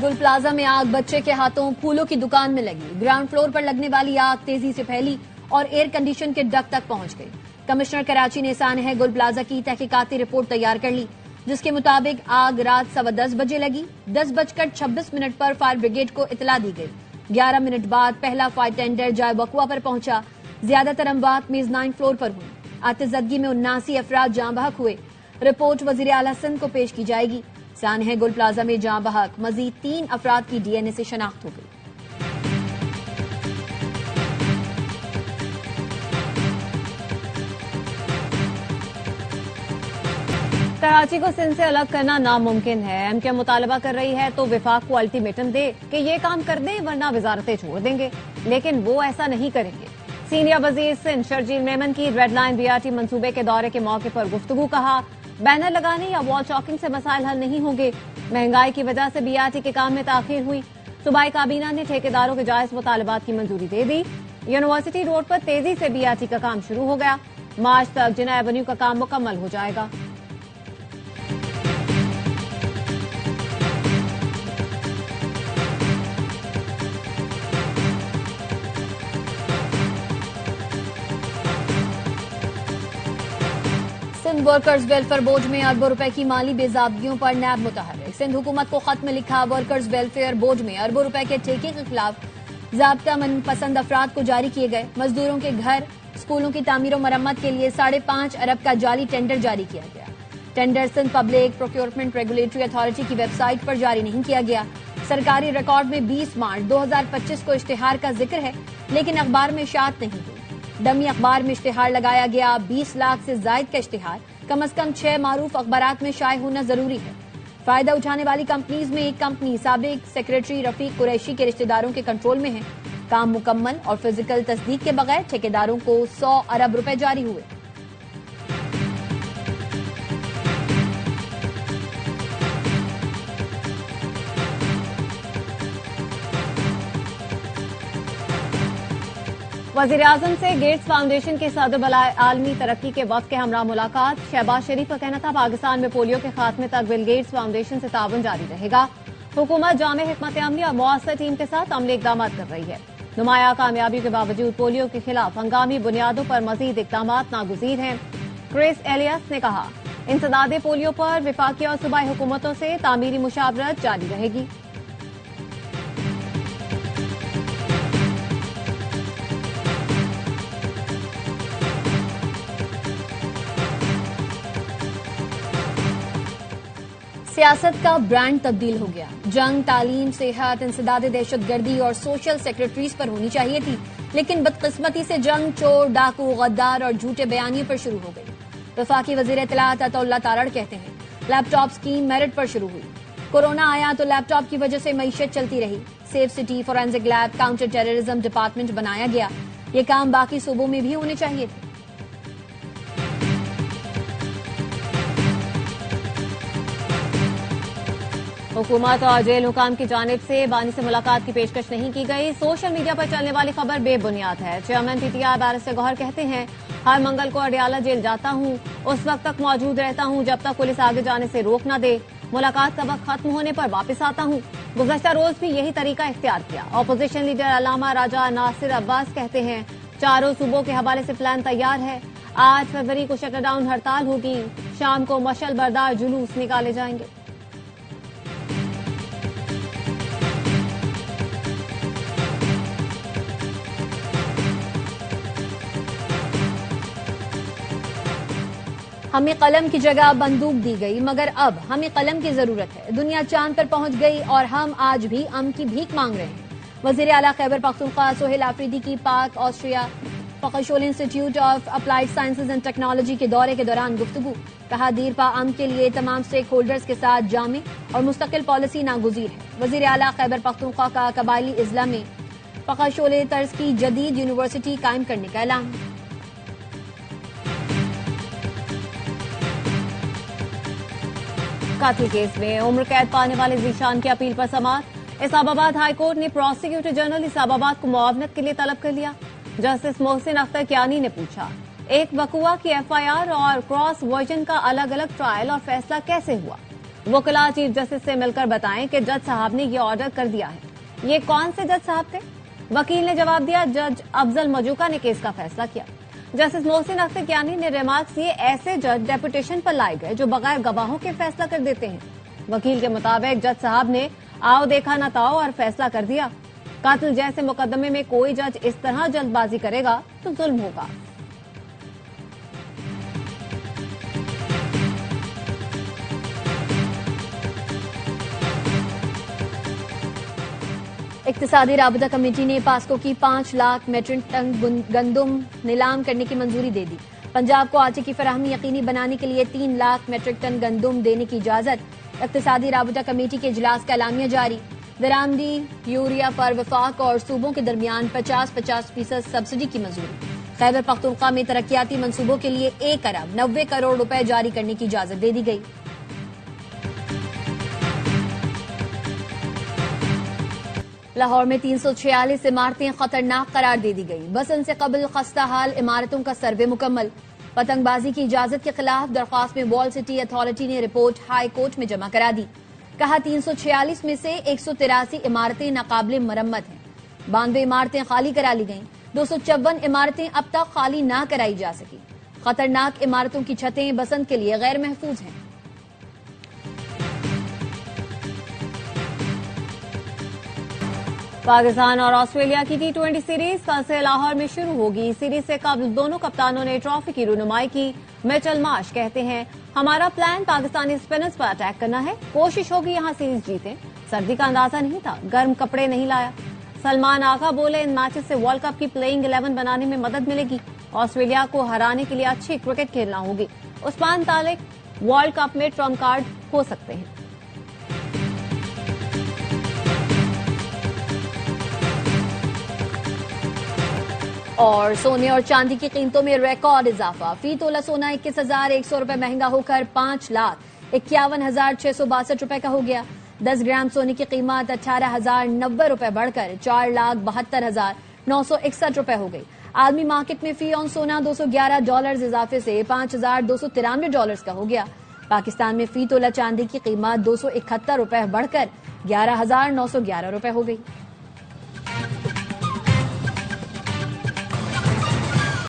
गुल प्लाजा में आग, बच्चे के हाथों फूलों की दुकान में लगी। ग्राउंड फ्लोर पर लगने वाली आग तेजी से फैली और एयर कंडीशन के डक्ट तक पहुंच गई। कमिश्नर कराची ने सानह गुल प्लाजा की तहकीकाती रिपोर्ट तैयार कर ली, जिसके मुताबिक आग रात 10:15 बजे लगी। 10:26 पर फायर ब्रिगेड को इतला दी गई। 11 मिनट बाद पहला फायर टेंडर जाय वकवा पर पहुंचा। ज्यादातर अमवात मेजनाइन फ्लोर पर हुई। आतिशज़दगी में 79 अफराद जाँ बहक हुए। रिपोर्ट वजीर आला सिंध को पेश की जाएगी। सानह गुल प्लाजा में जाँ बहक मजीद 3 अफराद की डीएनए से शनाख्त हो गई। कराची को सिंध से अलग करना नामुमकिन है। एमके मुतालबा कर रही है तो विफाक को अल्टीमेटम दे कि ये काम कर दें वरना वजारतें छोड़ देंगे, लेकिन वो ऐसा नहीं करेंगे। सीनियर वजीर सिंध शर्जील मेमन की रेड लाइन बीआरटी मंसूबे के दौरे के मौके पर गुफ्तगू। कहा, बैनर लगाने या वॉल चॉकिंग से मसाइल हल नहीं होंगे। महंगाई की वजह से बीआरटी के काम में ताखीर हुई। सूबाई काबीना ने ठेकेदारों के जायज मुतालबात की मंजूरी दे दी। यूनिवर्सिटी रोड पर तेजी से बीआरटी का काम शुरू हो गया। मार्च तक जिना एवेन्यू का काम मुकम्मल हो जाएगा। सिंध वर्कर्स वेलफेयर बोर्ड में अरबों रुपए की माली बेजाबगियों पर नैब मुतहर्रिक। सिंध हुकूमत को खत में लिखा, वर्कर्स वेलफेयर बोर्ड में अरबों रुपए के ठेके के खिलाफ ज़ाब्ता मनपसंद अफराद को जारी किए गए। मजदूरों के घर, स्कूलों की तामीर और मरम्मत के लिए 5.5 अरब का जाली टेंडर जारी किया गया। Tender Sindh public procurement regulatory authority की वेबसाइट पर जारी नहीं किया गया। सरकारी रिकॉर्ड में 20 मार्च 2025 को इश्तिहार का जिक्र है, लेकिन अखबार में शात नहीं हुई। डमी अखबार में इश्तिहार लगाया गया। 20 लाख से जायद का इश्तिहार कम से कम 6 मारूफ अखबारात में शाये होना जरूरी है। फायदा उठाने वाली कंपनीज में एक कंपनी साबिक सेक्रेटरी रफीक कुरैशी के रिश्तेदारों के कंट्रोल में है। काम मुकम्मल और फिजिकल तस्दीक के बगैर ठेकेदारों को 100 अरब रुपए जारी हुए। वजीर आजम से गेट्स फाउंडेशन के सदर बलाए आलमी तरक्की के वक्त के हमरा मुलाकात। शहबाज शरीफ का कहना था, पाकिस्तान में पोलियो के खात्मे तक बिल गेट्स फाउंडेशन से ताउन जारी रहेगा। हुकूमत जामे हिकमत अमली और मुआसर टीम के साथ अमली इकदाम कर रही है। नुमाया कामयाबी के बावजूद पोलियो के खिलाफ हंगामी बुनियादों पर मजीद इकदाम नागुजीर हैं। क्रिस एलियस ने कहा, इंसदादे पोलियो पर विफाकी और सूबाई हुकूमतों से तामीरी मुशावरत जारी रहेगी। सियासत का ब्रांड तब्दील हो गया। जंग तालीम, सेहत, इंसदाद दहशतगर्दी और सोशल सेक्रेटरीज पर होनी चाहिए थी, लेकिन बदकिस्मती से जंग चोर, डाकू, गद्दार और झूठे बयानियों पर शुरू हो गई। वफाकी वजीर इत्तलात अताउल्लाह तारड़ कहते हैं, लैपटॉप स्कीम मेरिट पर शुरू हुई। कोरोना आया तो लैपटॉप की वजह से मईशत चलती रही। Safe city, forensic lab, counter terrorism department बनाया गया। ये काम बाकी सूबों में भी होने चाहिए थे। हुकूमत और जेल हुकाम की जानिब से बानी से मुलाकात की पेशकश नहीं की गई। सोशल मीडिया पर चलने वाली खबर बेबुनियाद है। चेयरमैन पीटीआई बैरिस्टर गौहर कहते हैं, हर मंगल को अडियाला जेल जाता हूँ, उस वक्त तक मौजूद रहता हूँ जब तक पुलिस आगे जाने से रोक न दे। मुलाकात का वक्त खत्म होने पर वापस आता हूँ। गुज़श्ता रोज भी यही तरीका इख्तियार किया। अपोजिशन लीडर अल्लामा राजा नासिर अब्बास कहते हैं, चारों सूबों के हवाले से प्लान तैयार है। 8 फरवरी को शटरडाउन हड़ताल होगी। शाम को मशल बरदार जुलूस निकाले जाएंगे। हमें कलम की जगह बंदूक दी गई, मगर अब हमें कलम की जरूरत है। दुनिया चांद पर पहुंच गई और हम आज भी अमन की भीख मांग रहे हैं। वजीर आला खैबर पख्तूनख्वा सोहेल आफरीदी की Pak Austria Fachhochschule institute of applied sciences and technology के दौरे के दौरान गुफ्तगू। कहा, दीरपा अमन के लिए तमाम स्टेक होल्डर्स के साथ जामे और मुस्तकिल पॉलिसी नागुजीर है। वजीर आला खैबर पख्तूनख्वा का कबायली इजला में फखशोल तर्ज की जदीद यूनिवर्सिटी कायम करने का ऐलान। कातिल केस में उम्र कैद पाने वाले जीशान की अपील पर समाअत। इस्लामाबाद हाईकोर्ट ने प्रोसिक्यूटर जनरल इस्लामाबाद को मुआवनत के लिए तलब कर लिया। जस्टिस मोहसिन अख्तर कियानी ने पूछा, एक वकुआ की एफआईआर और क्रॉस वर्जन का अलग अलग ट्रायल और फैसला कैसे हुआ। वकीला चीफ जस्टिस से मिलकर बताएं कि जज साहब ने ये ऑर्डर कर दिया है। ये कौन से जज साहब थे? वकील ने जवाब दिया, जज अफजल मजूका ने केस का फैसला किया। जस्टिस मोहसिन अख्तर कियानी ने रिमार्क्स दिए, ऐसे जज डेपुटेशन पर लाए गए जो बगैर गवाहों के फैसला कर देते हैं। वकील के मुताबिक जज साहब ने आओ देखा न ताओ और फैसला कर दिया। कातिल जैसे मुकदमे में कोई जज इस तरह जल्दबाजी करेगा तो जुल्म होगा। इक्तिसादी राबता कमेटी ने पास्को की 5 लाख मेट्रिक टन गंदम नीलाम करने की मंजूरी दे दी। पंजाब को आटे की फराहमी यकीनी बनाने के लिए 3 लाख मेट्रिक टन गंदम देने की इजाजत। इक्तिसादी राबता कमेटी के इजलास का एलानिया जारी। दरामदी यूरिया पर वफाक और सूबों के दरमियान 50-50% सब्सिडी की मंजूरी। खैबर पख्तूनख्वा में तरक्याती मंसूबों के लिए 1 अरब 90 करोड़ रुपए जारी करने की इजाजत दे दी गई। लाहौर में 346 इमारतें खतरनाक करार दे दी गई। बसन से कबल खस्ता हाल इमारतों का सर्वे मुकम्मल। पतंगबाजी की इजाजत के खिलाफ दरख्वास्त में वॉल सिटी अथॉरिटी ने रिपोर्ट हाई कोर्ट में जमा करा दी। कहा 346 में से 183 इमारतें नाकाबिले मरम्मत हैं। 92 इमारतें खाली करा ली गईं। 254 इमारतें अब तक खाली ना कराई जा सकी। खतरनाक इमारतों की छतें बसंत के लिए गैर महफूज हैं। पाकिस्तान और ऑस्ट्रेलिया की T20 सीरीज कल से लाहौर में शुरू होगी। सीरीज से कबल दोनों कप्तानों ने ट्रॉफी की रुनुमाई की। मिचेल मार्श कहते हैं, हमारा प्लान पाकिस्तानी स्पिनर्स पर अटैक करना है। कोशिश होगी यहां सीरीज जीतें। सर्दी का अंदाजा नहीं था, गर्म कपड़े नहीं लाया। सलमान आगा बोले, इन मैचेस से वर्ल्ड कप की प्लेइंग 11 बनाने में मदद मिलेगी। ऑस्ट्रेलिया को हराने के लिए अच्छी क्रिकेट खेलना होगी। उस्मान तालिक वर्ल्ड कप में ट्रम्प कार्ड हो सकते हैं। और सोने और चांदी की कीमतों में रिकॉर्ड इजाफा। फी तोला सोना 21,100 रुपए महंगा होकर 5,51,662 रुपए का हो गया। 10 ग्राम सोने की कीमत 18,090 रुपए बढ़कर 4,72,961 रुपए हो गई। आलमी मार्केट में फी ऑन सोना $211 इजाफे से $5,293 का हो गया। पाकिस्तान में फी तोला चांदी की कीमत 271 रुपए बढ़कर 11,911 रुपए हो गई।